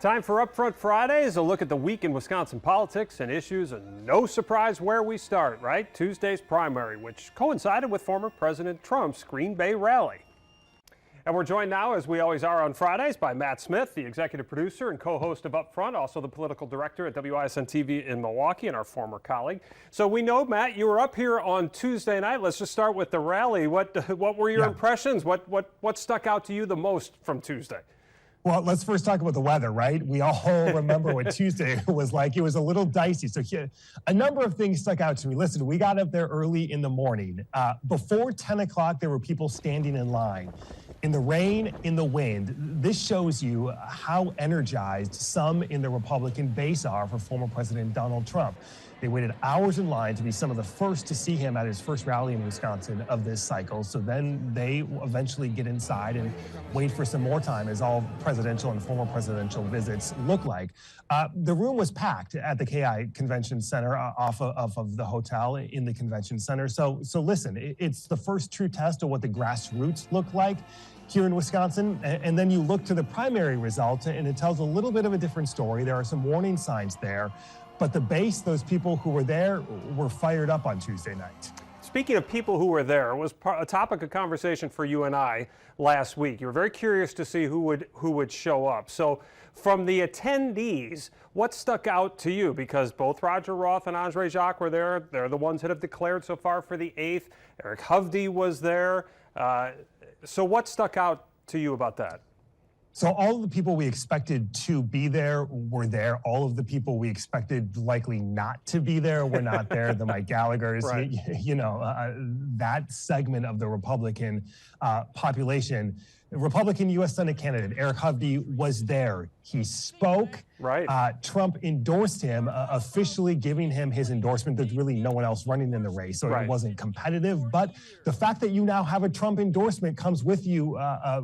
Time for UpFront Fridays, a look at the week in Wisconsin politics and issues, and no surprise where we start, right? Tuesday's primary, which coincided with former President Trump's Green Bay rally. And we're joined now, as we always are on Fridays, by Matt Smith, the executive producer and co-host of UpFront, also the political director at WISN TV in Milwaukee and our former colleague. So we know, Matt, you were up here on Tuesday night. Let's just start with the rally. What were your impressions? What stuck out to you the most from Tuesday? Well, let's first talk about the weather, right? We all remember what Tuesday was like. It was a little dicey. So a number of things stuck out to me. Listen, we got up there early in the morning. Before 10 o'clock, there were people standing in line. In the rain, in the wind. This shows you how energized some in the Republican base are for former President Donald Trump. They waited hours in line to be some of the first to see him at his first rally in Wisconsin of this cycle. So then they eventually get inside and wait for some more time, as all presidential and former presidential visits look like. The room was packed at the KI Convention Center off of the hotel in the convention center. So listen, it's the first true test of what the grassroots look like here in Wisconsin. And then you look to the primary results, and it tells a little bit of a different story. There are some warning signs there. But the base, those people who were there, were fired up on Tuesday night. Speaking of people who were there, it was a topic of conversation for you and I last week. You were very curious to see who would show up. So from the attendees, what stuck out to you? Because both Roger Roth and Andre Jacques were there. They're the ones that have declared so far for the 8th. Eric Hovde was there. So what stuck out to you about that? So all of the people we expected to be there were there. All of the people we expected likely not to be there were not there. The Mike Gallaghers, right. That segment of the Republican population. Republican U.S. Senate candidate Eric Hovde was there. He spoke. Right. Trump endorsed him, officially giving him his endorsement. There's really no one else running in the race, so right. It wasn't competitive. But the fact that you now have a Trump endorsement comes with you,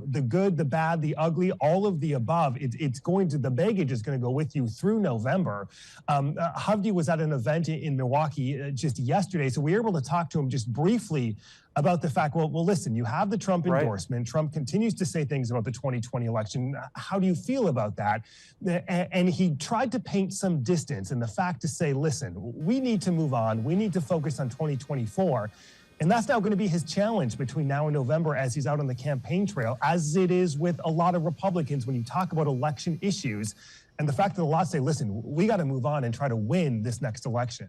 the good, the bad, the ugly, all of the above. The baggage is going to go with you through November. Hovde was at an event in Milwaukee just yesterday, so we were able to talk to him just briefly about the fact, well, listen, you have the Trump endorsement. Right. Trump continues to say things about the 2020 election. How do you feel about that? And he tried to paint some distance in the fact to say, listen, we need to move on. We need to focus on 2024. And that's now going to be his challenge between now and November as he's out on the campaign trail, as it is with a lot of Republicans when you talk about election issues. And the fact that a lot say, listen, we got to move on and try to win this next election.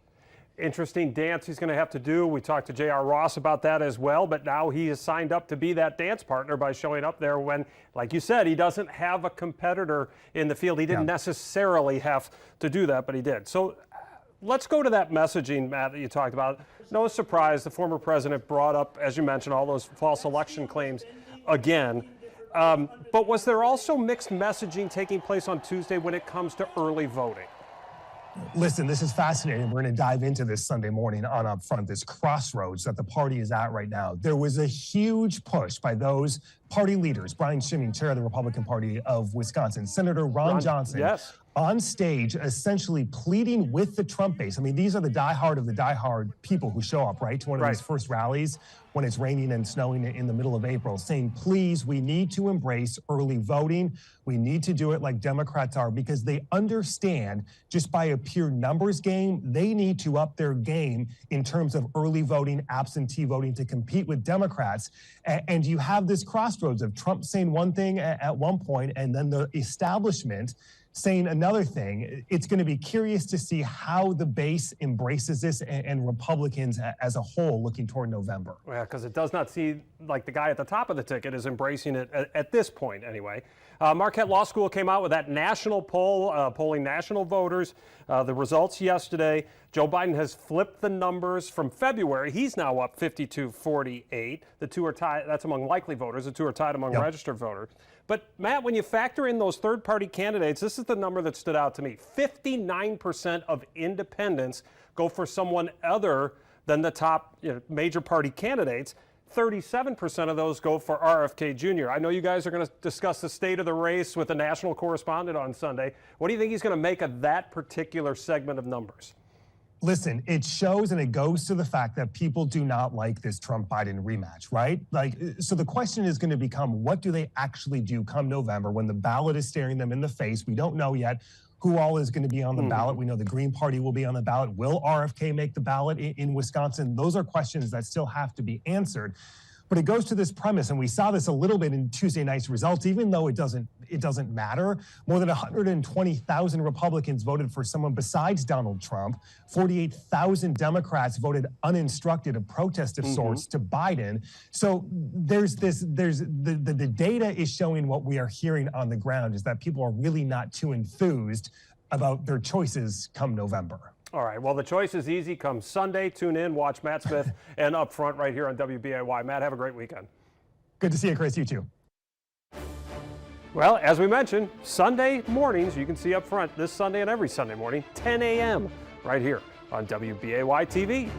Interesting dance he's going to have to do. We talked to J.R. Ross about that as well, but now he has signed up to be that dance partner by showing up there when, like you said, he doesn't have a competitor in the field. He didn't necessarily have to do that, but he did. So let's go to that messaging, Matt, that you talked about. No surprise, the former president brought up, as you mentioned, all those false election claims again. But was there also mixed messaging taking place on Tuesday when it comes to early voting? Listen, this is fascinating. We're going to dive into this Sunday morning on UpFront, this crossroads that the party is at right now. There was a huge push by those party leaders, Brian Schimming, chair of the Republican Party of Wisconsin, Senator Ron Johnson, yes, on stage essentially pleading with the Trump base. I mean, these are the diehard of the diehard people who show up, right, to one of these first rallies when it's raining and snowing in the middle of April, saying, please, we need to embrace early voting. We need to do it like Democrats are, because they understand just by a pure numbers game, they need to up their game in terms of early voting, absentee voting to compete with Democrats. And you have this crossroads of Trump saying one thing at one point and then the establishment saying another thing. It's going to be curious to see how the base embraces this and Republicans as a whole looking toward November. Yeah, because it does not seem like the guy at the top of the ticket is embracing it at this point anyway. Marquette Law School came out with that national poll, polling national voters. The results yesterday, Joe Biden has flipped the numbers from February. He's now up 52-48. The two are tied. That's among likely voters. The two are tied among registered voters. But, Matt, when you factor in those third-party candidates, this is the number that stood out to me. 59% of independents go for someone other than the top major party candidates. 37% of those go for RFK Jr. I know you guys are going to discuss the state of the race with the national correspondent on Sunday. What do you think he's going to make of that particular segment of numbers? Listen, it shows and it goes to the fact that people do not like this Trump-Biden rematch, right? So the question is going to become, what do they actually do come November when the ballot is staring them in the face? We don't know yet who all is going to be on the ballot. We know the Green Party will be on the ballot. Will RFK make the ballot in Wisconsin? Those are questions that still have to be answered. But it goes to this premise, and we saw this a little bit in Tuesday night's results, even though it doesn't matter. More than 120,000 Republicans voted for someone besides Donald Trump. 48,000 Democrats voted uninstructed, a protest of sorts, to Biden. So the data is showing what we are hearing on the ground is that people are really not too enthused about their choices come November. All right, well, the choice is easy. Come Sunday, tune in, watch Matt Smith and UpFront right here on WBAY. Matt, have a great weekend. Good to see you, Chris. You too. Well, as we mentioned, Sunday mornings, you can see UpFront this Sunday and every Sunday morning, 10 a.m. right here on WBAY TV.